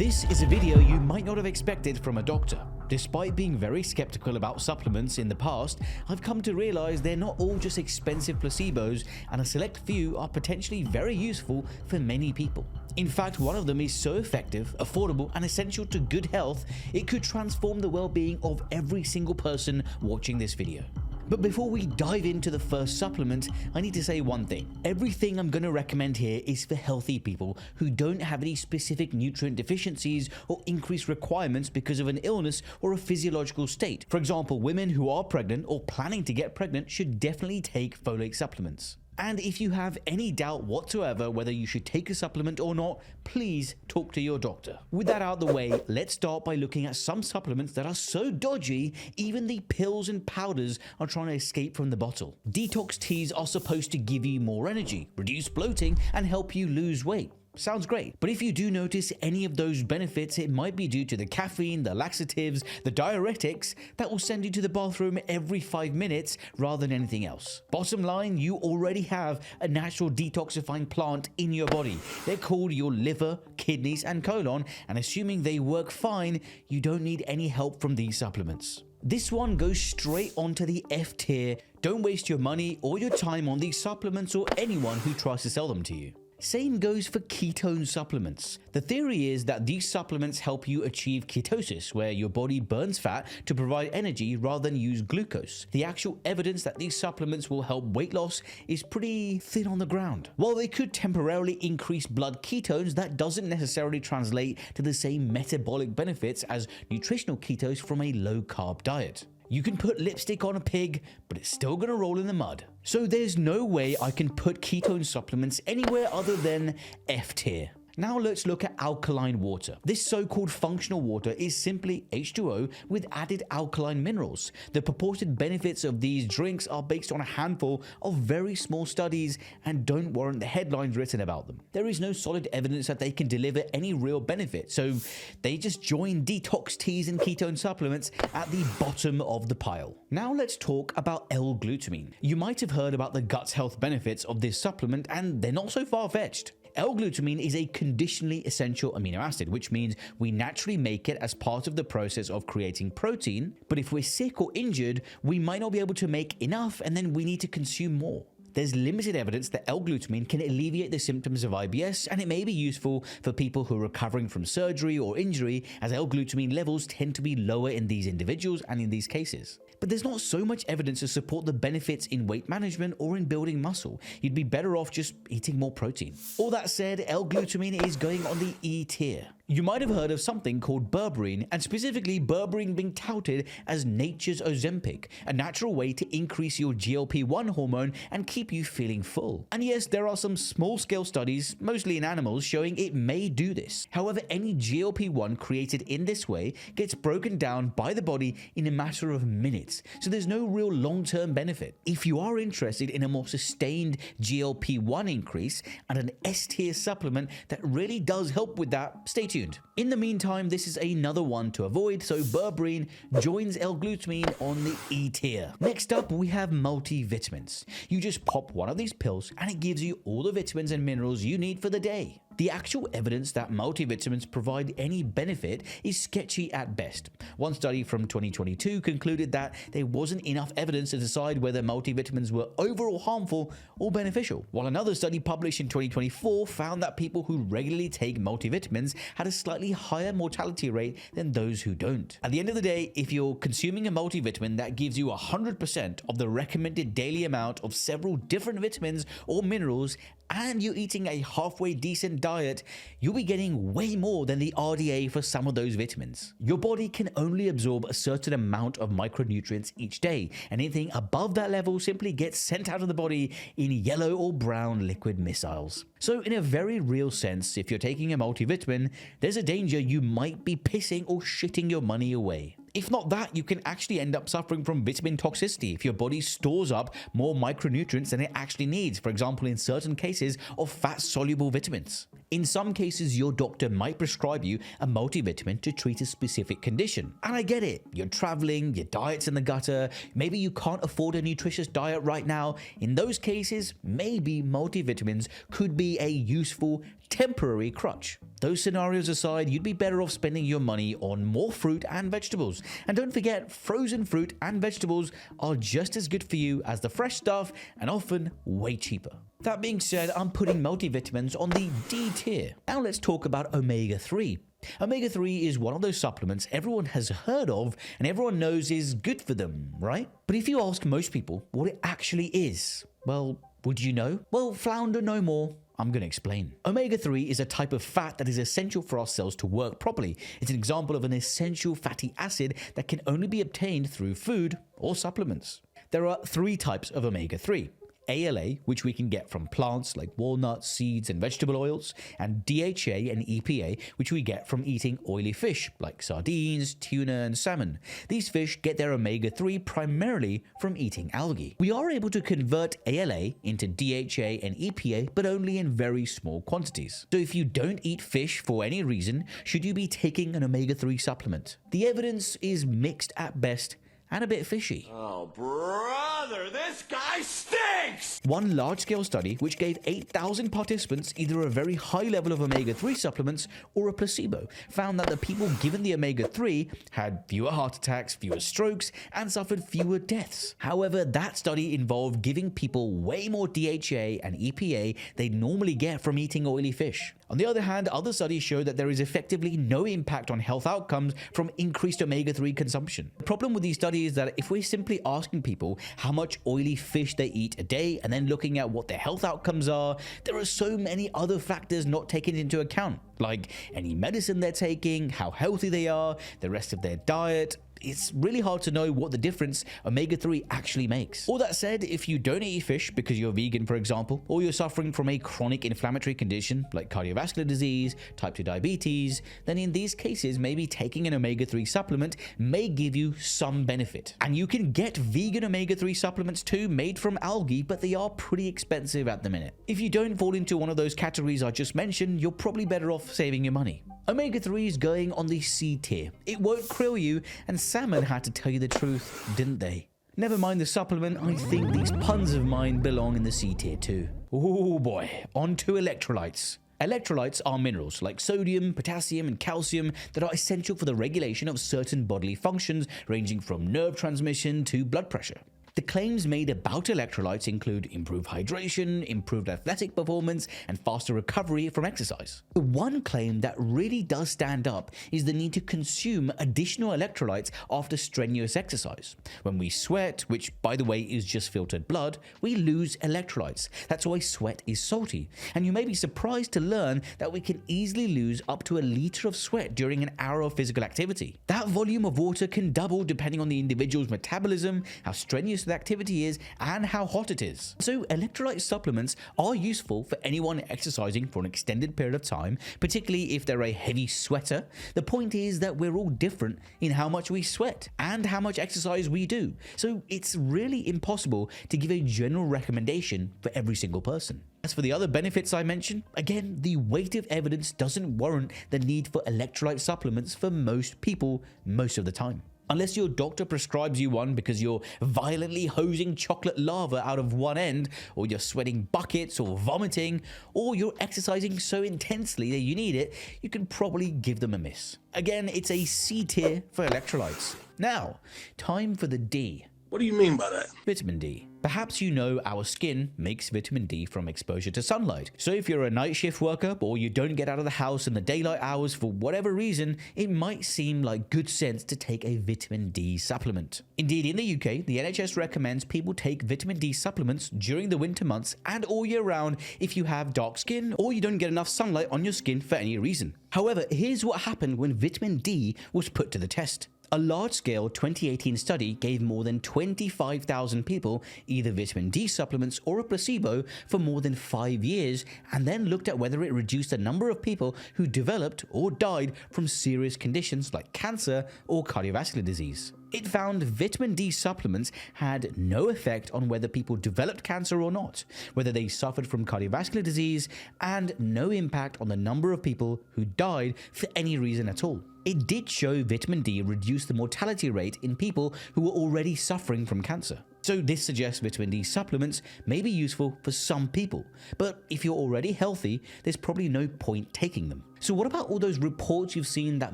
This is a video you might not have expected from a doctor. Despite being very skeptical about supplements in the past, I've come to realize they're not all just expensive placebos, and a select few are potentially very useful for many people. In fact, one of them is so effective, affordable, and essential to good health, it could transform the well-being of every single person watching this video. But before we dive into the first supplement, I need to say one thing. Everything I'm going to recommend here is for healthy people who don't have any specific nutrient deficiencies or increased requirements because of an illness or a physiological state. For example, women who are pregnant or planning to get pregnant should definitely take folate supplements. And if you have any doubt whatsoever whether you should take a supplement or not, please talk to your doctor. With that out of the way, let's start by looking at some supplements that are so dodgy, even the pills and powders are trying to escape from the bottle. Detox teas are supposed to give you more energy, reduce bloating, and help you lose weight. Sounds great, but if you do notice any of those benefits, it might be due to the caffeine, the laxatives, the diuretics that will send you to the bathroom every 5 minutes rather than anything else. Bottom line, you already have a natural detoxifying plant in your body. They're called your liver, kidneys, and colon, and assuming they work fine, you don't need any help from these supplements. This one goes straight onto the F tier. Don't waste your money or your time on these supplements or anyone who tries to sell them to you. Same goes for ketone supplements. The theory is that these supplements help you achieve ketosis, where your body burns fat to provide energy rather than use glucose. The actual evidence that these supplements will help weight loss is pretty thin on the ground. While they could temporarily increase blood ketones, that doesn't necessarily translate to the same metabolic benefits as nutritional ketos from a low-carb diet. You can put lipstick on a pig, but it's still gonna roll in the mud. So there's no way I can put ketone supplements anywhere other than F tier. Now let's look at alkaline water. This so-called functional water is simply H2O with added alkaline minerals. The purported benefits of these drinks are based on a handful of very small studies and don't warrant the headlines written about them. There is no solid evidence that they can deliver any real benefit, so they just join detox teas and ketone supplements at the bottom of the pile. Now let's talk about L-Glutamine. You might have heard about the gut health benefits of this supplement, and they're not so far-fetched. L-Glutamine is a conditionally essential amino acid, which means we naturally make it as part of the process of creating protein, but if we're sick or injured, we might not be able to make enough and then we need to consume more. There's limited evidence that L-Glutamine can alleviate the symptoms of IBS, and it may be useful for people who are recovering from surgery or injury, as L-Glutamine levels tend to be lower in these individuals and in these cases. But there's not so much evidence to support the benefits in weight management or in building muscle. You'd be better off just eating more protein. All that said, L-Glutamine is going on the E tier. You might have heard of something called Berberine, and specifically Berberine being touted as nature's Ozempic, a natural way to increase your GLP-1 hormone and keep you feeling full. And yes, there are some small-scale studies, mostly in animals, showing it may do this. However, any GLP-1 created in this way gets broken down by the body in a matter of minutes, so there's no real long-term benefit. If you are interested in a more sustained GLP-1 increase and an S-tier supplement that really does help with that, stay tuned. In the meantime, this is another one to avoid, so Berberine joins L-Glutamine on the E tier. Next up, we have multivitamins. You just pop one of these pills and it gives you all the vitamins and minerals you need for the day. The actual evidence that multivitamins provide any benefit is sketchy at best. One study from 2022 concluded that there wasn't enough evidence to decide whether multivitamins were overall harmful or beneficial, while another study published in 2024 found that people who regularly take multivitamins had a slightly higher mortality rate than those who don't. At the end of the day, if you're consuming a multivitamin that gives you 100% of the recommended daily amount of several different vitamins or minerals, and you're eating a halfway decent diet, you'll be getting way more than the RDA for some of those vitamins. Your body can only absorb a certain amount of micronutrients each day, and anything above that level simply gets sent out of the body in yellow or brown liquid missiles. So in a very real sense, if you're taking a multivitamin, there's a danger you might be pissing or shitting your money away. If not that, you can actually end up suffering from vitamin toxicity if your body stores up more micronutrients than it actually needs, for example in certain cases of fat-soluble vitamins. In some cases, your doctor might prescribe you a multivitamin to treat a specific condition. And I get it, you're traveling, your diet's in the gutter, maybe you can't afford a nutritious diet right now. In those cases, maybe multivitamins could be a useful temporary crutch. Those scenarios aside, you'd be better off spending your money on more fruit and vegetables. And don't forget, frozen fruit and vegetables are just as good for you as the fresh stuff and often way cheaper. That being said, I'm putting multivitamins on the D tier. Now let's talk about omega-3. Omega-3 is one of those supplements everyone has heard of and everyone knows is good for them, right? But if you ask most people what it actually is, well, would you know? Well, flounder no more. I'm going to explain. Omega-3 is a type of fat that is essential for our cells to work properly. It's an example of an essential fatty acid that can only be obtained through food or supplements. There are 3 types of omega-3. ALA, which we can get from plants like walnuts, seeds, and vegetable oils, and DHA and EPA, which we get from eating oily fish like sardines, tuna, and salmon. These fish get their omega-3 primarily from eating algae. We are able to convert ALA into DHA and EPA, but only in very small quantities. So if you don't eat fish for any reason, should you be taking an omega-3 supplement? The evidence is mixed at best and a bit fishy. Oh, brother, this guy stinks! One large-scale study, which gave 8,000 participants either a very high level of omega-3 supplements or a placebo, found that the people given the omega-3 had fewer heart attacks, fewer strokes, and suffered fewer deaths. However, that study involved giving people way more DHA and EPA they'd normally get from eating oily fish. On the other hand, other studies show that there is effectively no impact on health outcomes from increased omega-3 consumption. The problem with these studies is that if we're simply asking people how much oily fish they eat a day and then looking at what their health outcomes are, there are so many other factors not taken into account, like any medicine they're taking, how healthy they are, the rest of their diet. It's really hard to know what the difference omega-3 actually makes. All that said, if you don't eat fish because you're vegan, for example, or you're suffering from a chronic inflammatory condition like cardiovascular disease, type 2 diabetes, then in these cases, maybe taking an omega-3 supplement may give you some benefit. And you can get vegan omega-3 supplements too, made from algae, but they are pretty expensive at the minute. If you don't fall into one of those categories I just mentioned, you're probably better off saving your money. Omega-3 is going on the C tier. It won't krill you, and salmon had to tell you the truth, didn't they? Never mind the supplement, I think these puns of mine belong in the C tier too. Oh boy, on to electrolytes. Electrolytes are minerals like sodium, potassium, and calcium that are essential for the regulation of certain bodily functions, ranging from nerve transmission to blood pressure. The claims made about electrolytes include improved hydration, improved athletic performance, and faster recovery from exercise. The one claim that really does stand up is the need to consume additional electrolytes after strenuous exercise. When we sweat, which by the way is just filtered blood, we lose electrolytes. That's why sweat is salty. And you may be surprised to learn that we can easily lose up to a liter of sweat during an hour of physical activity. That volume of water can double depending on the individual's metabolism, how strenuous the activity is, and how hot it is. So electrolyte supplements are useful for anyone exercising for an extended period of time, particularly if they're a heavy sweater. The point is that we're all different in how much we sweat and how much exercise we do. So it's really impossible to give a general recommendation for every single person. As for the other benefits I mentioned, again, the weight of evidence doesn't warrant the need for electrolyte supplements for most people most of the time. Unless your doctor prescribes you one because you're violently hosing chocolate lava out of one end, or you're sweating buckets or vomiting, or you're exercising so intensely that you need it, you can probably give them a miss. Again, it's a C tier for electrolytes. Now, time for the D. What do you mean by that? Vitamin D. Perhaps you know our skin makes vitamin D from exposure to sunlight. So if you're a night shift worker or you don't get out of the house in the daylight hours for whatever reason, it might seem like good sense to take a vitamin D supplement. Indeed, in the UK, the NHS recommends people take vitamin D supplements during the winter months and all year round if you have dark skin or you don't get enough sunlight on your skin for any reason. However, here's what happened when vitamin D was put to the test. A large-scale 2018 study gave more than 25,000 people either vitamin D supplements or a placebo for more than 5 years, and then looked at whether it reduced the number of people who developed or died from serious conditions like cancer or cardiovascular disease. It found vitamin D supplements had no effect on whether people developed cancer or not, whether they suffered from cardiovascular disease, and no impact on the number of people who died for any reason at all. It did show vitamin D reduced the mortality rate in people who were already suffering from cancer. So this suggests vitamin D supplements may be useful for some people, but if you're already healthy, there's probably no point taking them. So what about all those reports you've seen that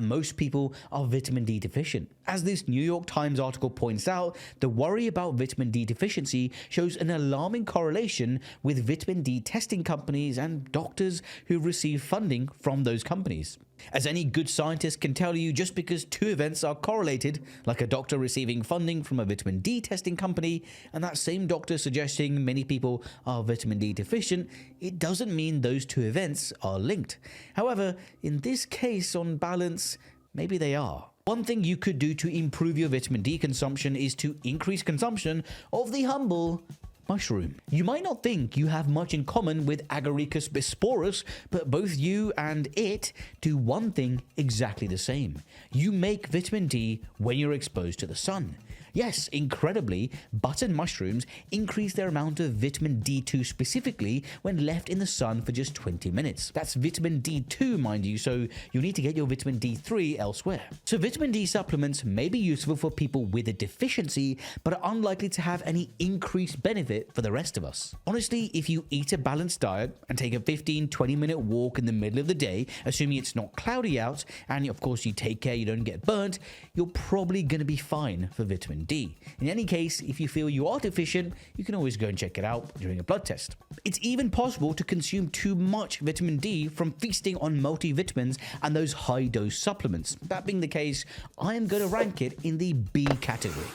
most people are vitamin D deficient? As this New York Times article points out, the worry about vitamin D deficiency shows an alarming correlation with vitamin D testing companies and doctors who receive funding from those companies. As any good scientist can tell you, just because two events are correlated, like a doctor receiving funding from a vitamin D testing company and that same doctor suggesting many people are vitamin D deficient, it doesn't mean those two events are linked. However, in this case, on balance, maybe they are. One thing you could do to improve your vitamin D consumption is to increase consumption of the humble mushroom. You might not think you have much in common with Agaricus bisporus, but both you and it do one thing exactly the same. You make vitamin D when you're exposed to the sun. Yes, incredibly, button mushrooms increase their amount of vitamin D2 specifically when left in the sun for just 20 minutes. That's vitamin D2, mind you, so you need to get your vitamin D3 elsewhere. So vitamin D supplements may be useful for people with a deficiency, but are unlikely to have any increased benefit for the rest of us. Honestly, if you eat a balanced diet and take a 15-20 minute walk in the middle of the day, assuming it's not cloudy out, and of course you take care you don't get burnt, you're probably going to be fine for vitamin D. In any case, if you feel you are deficient, you can always go and check it out during a blood test. It's even possible to consume too much vitamin D from feasting on multivitamins and those high-dose supplements. That being the case, I am going to rank it in the B category.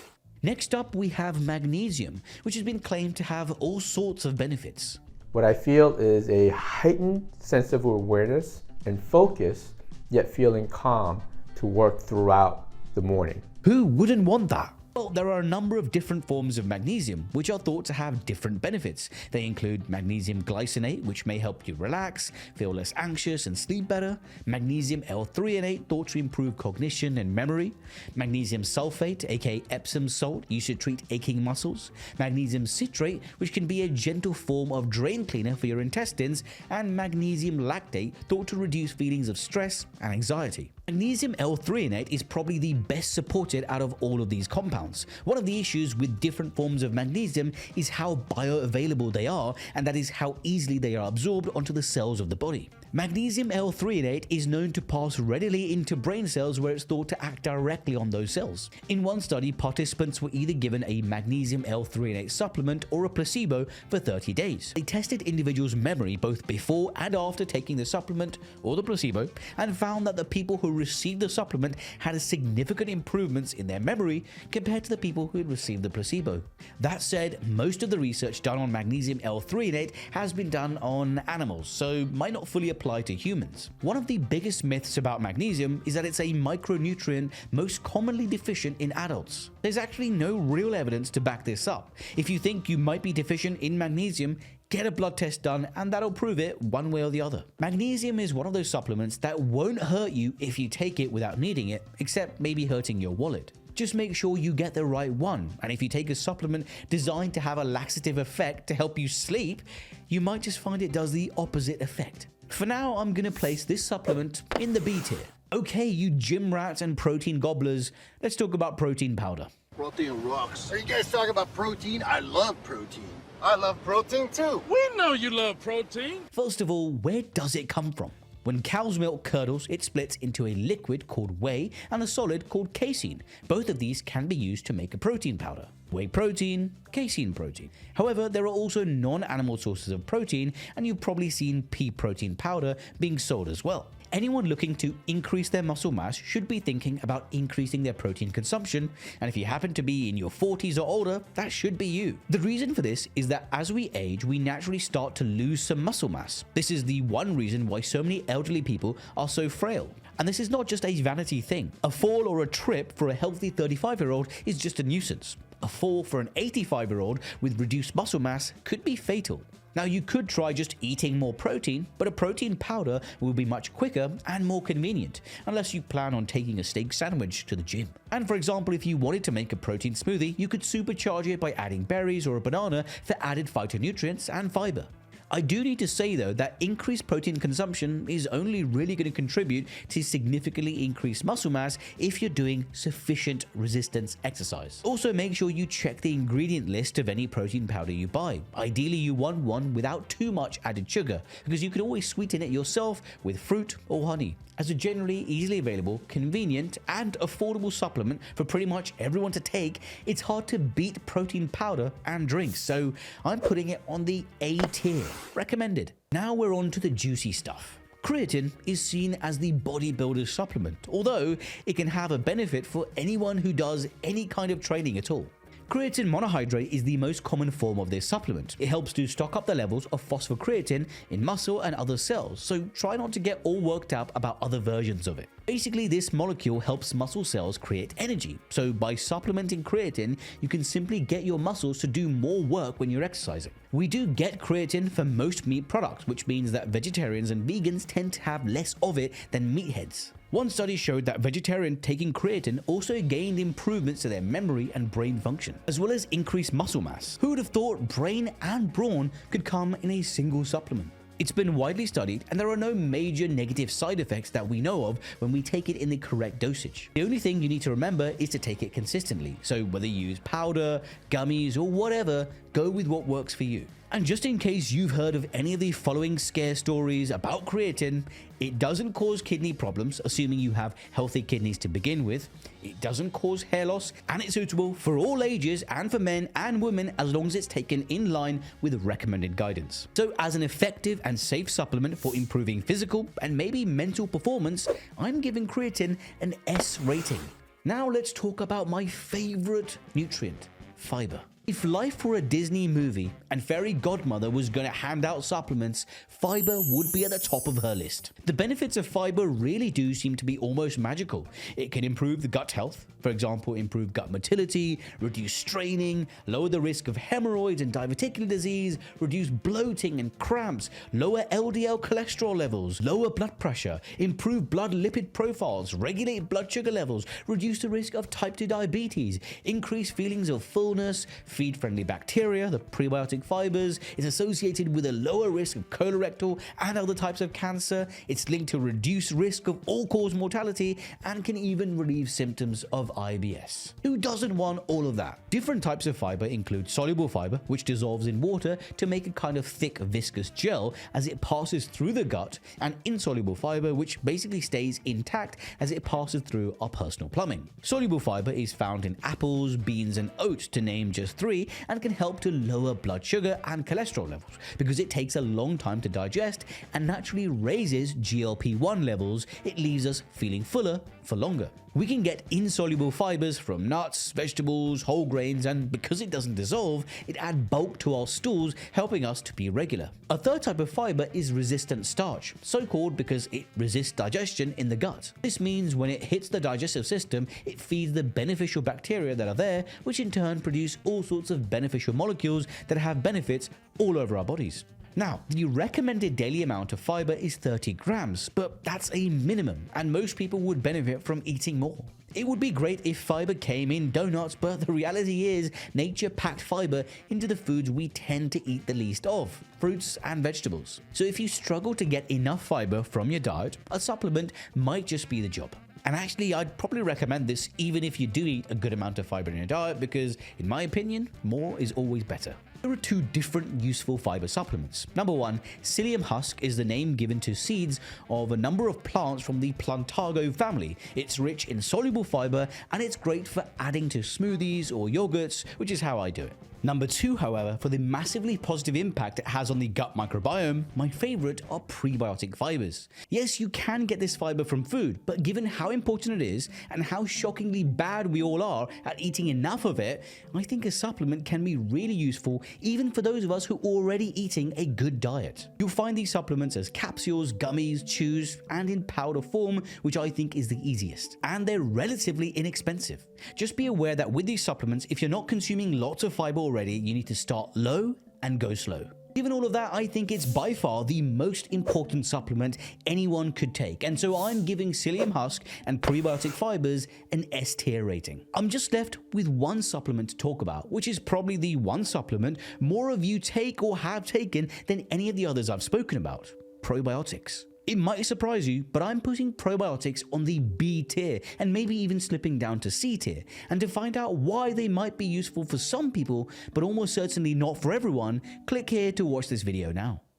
Next up, we have magnesium, which has been claimed to have all sorts of benefits. What I feel is a heightened sense of awareness and focus, yet feeling calm to work throughout the morning. Who wouldn't want that? Well, there are a number of different forms of magnesium, which are thought to have different benefits. They include magnesium glycinate, which may help you relax, feel less anxious, and sleep better. Magnesium L-threonate, thought to improve cognition and memory. Magnesium sulfate, aka Epsom salt, used to treat aching muscles. Magnesium citrate, which can be a gentle form of drain cleaner for your intestines. And magnesium lactate, thought to reduce feelings of stress and anxiety. Magnesium L-threonate is probably the best supported out of all of these compounds. One of the issues with different forms of magnesium is how bioavailable they are, and that is how easily they are absorbed onto the cells of the body. Magnesium L-threonate is known to pass readily into brain cells where it's thought to act directly on those cells. In one study, participants were either given a magnesium L-threonate supplement or a placebo for 30 days. They tested individuals' memory both before and after taking the supplement or the placebo, and found that the people who received the supplement had significant improvements in their memory compared to the people who had received the placebo. That said, most of the research done on magnesium L-threonate has been done on animals, so might not fully apply to humans. One of the biggest myths about magnesium is that it's a micronutrient most commonly deficient in adults. There's actually no real evidence to back this up. If you think you might be deficient in magnesium, get a blood test done and that'll prove it one way or the other. Magnesium is one of those supplements that won't hurt you if you take it without needing it, except maybe hurting your wallet. Just make sure you get the right one, and if you take a supplement designed to have a laxative effect to help you sleep, you might just find it does the opposite effect. For now, I'm going to place this supplement in the B tier. Okay, you gym rats and protein gobblers, let's talk about protein powder. Protein rocks. Are you guys talking about protein? I love protein. I love protein too. We know you love protein. First of all, where does it come from? When cow's milk curdles, it splits into a liquid called whey and a solid called casein. Both of these can be used to make a protein powder. Whey protein, casein protein. However, there are also non-animal sources of protein, and you've probably seen pea protein powder being sold as well. Anyone looking to increase their muscle mass should be thinking about increasing their protein consumption, and if you happen to be in your 40s or older, that should be you. The reason for this is that as we age, we naturally start to lose some muscle mass. This is the one reason why so many elderly people are so frail. And this is not just a vanity thing. A fall or a trip for a healthy 35-year-old is just a nuisance. A fall for an 85-year-old with reduced muscle mass could be fatal. Now, you could try just eating more protein, but a protein powder will be much quicker and more convenient, unless you plan on taking a steak sandwich to the gym. And for example, if you wanted to make a protein smoothie, you could supercharge it by adding berries or a banana for added phytonutrients and fiber. I do need to say though that increased protein consumption is only really going to contribute to significantly increased muscle mass if you're doing sufficient resistance exercise. Also, make sure you check the ingredient list of any protein powder you buy. Ideally, you want one without too much added sugar, because you can always sweeten it yourself with fruit or honey. As a generally easily available, convenient, and affordable supplement for pretty much everyone to take, it's hard to beat protein powder and drinks, so I'm putting it on the A tier. Recommended. Now we're on to the juicy stuff. Creatine is seen as the bodybuilder's supplement, although it can have a benefit for anyone who does any kind of training at all. Creatine monohydrate is the most common form of this supplement. It helps to stock up the levels of phosphocreatine in muscle and other cells, so try not to get all worked up about other versions of it. Basically, this molecule helps muscle cells create energy, so by supplementing creatine, you can simply get your muscles to do more work when you're exercising. We do get creatine from most meat products, which means that vegetarians and vegans tend to have less of it than meatheads. One study showed that vegetarians taking creatine also gained improvements to their memory and brain function, as well as increased muscle mass. Who would have thought brain and brawn could come in a single supplement? It's been widely studied, and there are no major negative side effects that we know of when we take it in the correct dosage. The only thing you need to remember is to take it consistently, so whether you use powder, gummies, or whatever, go with what works for you. And just in case you've heard of any of the following scare stories about creatine, it doesn't cause kidney problems, assuming you have healthy kidneys to begin with. It doesn't cause hair loss, and it's suitable for all ages and for men and women as long as it's taken in line with recommended guidance. So as an effective and safe supplement for improving physical and maybe mental performance, I'm giving creatine an S rating. Now let's talk about my favorite nutrient, fiber. If life were a Disney movie and Fairy Godmother was going to hand out supplements, fiber would be at the top of her list. The benefits of fiber really do seem to be almost magical. It can improve the gut health, for example, improve gut motility, reduce straining, lower the risk of hemorrhoids and diverticular disease, reduce bloating and cramps, lower LDL cholesterol levels, lower blood pressure, improve blood lipid profiles, regulate blood sugar levels, reduce the risk of type 2 diabetes, increase feelings of fullness, feed friendly bacteria, the prebiotic fibers. It's associated with a lower risk of colorectal and other types of cancer. It's linked to reduced risk of all-cause mortality and can even relieve symptoms of IBS. Who doesn't want all of that? Different types of fiber include soluble fiber, which dissolves in water to make a kind of thick, viscous gel as it passes through the gut, and insoluble fiber, which basically stays intact as it passes through our personal plumbing. Soluble fiber is found in apples, beans, and oats, to name just three, and can help to lower blood sugar and cholesterol levels because it takes a long time to digest and naturally raises GLP-1 levels. It leaves us feeling fuller for longer. We can get insoluble fibers from nuts, vegetables, whole grains, and because it doesn't dissolve, it adds bulk to our stools, helping us to be regular. A third type of fiber is resistant starch, so called because it resists digestion in the gut. This means when it hits the digestive system, it feeds the beneficial bacteria that are there, which in turn produce all sorts of beneficial molecules that have benefits all over our bodies. Now, the recommended daily amount of fiber is 30 grams, but that's a minimum, and most people would benefit from eating more. It would be great if fiber came in donuts, but the reality is nature packed fiber into the foods we tend to eat the least of, fruits and vegetables. So if you struggle to get enough fiber from your diet, a supplement might just be the job. And actually, I'd probably recommend this even if you do eat a good amount of fiber in your diet, because in my opinion, more is always better. There are two different useful fiber supplements. Number one, psyllium husk is the name given to seeds of a number of plants from the Plantago family. It's rich in soluble fiber and it's great for adding to smoothies or yogurts, which is how I do it. Number 2, however, for the massively positive impact it has on the gut microbiome, my favorite are prebiotic fibers. Yes, you can get this fiber from food, but given how important it is and how shockingly bad we all are at eating enough of it, I think a supplement can be really useful even for those of us who are already eating a good diet. You'll find these supplements as capsules, gummies, chews, and in powder form, which I think is the easiest. And they're relatively inexpensive. Just be aware that with these supplements, if you're not consuming lots of fiber already, you need to start low and go slow. Given all of that, I think it's by far the most important supplement anyone could take, and so I'm giving psyllium husk and prebiotic fibers an S tier rating. I'm just left with one supplement to talk about, which is probably the one supplement more of you take or have taken than any of the others I've spoken about: probiotics. It might surprise you, but I'm putting probiotics on the B tier and maybe even slipping down to C tier. And to find out why they might be useful for some people, but almost certainly not for everyone, click here to watch this video now.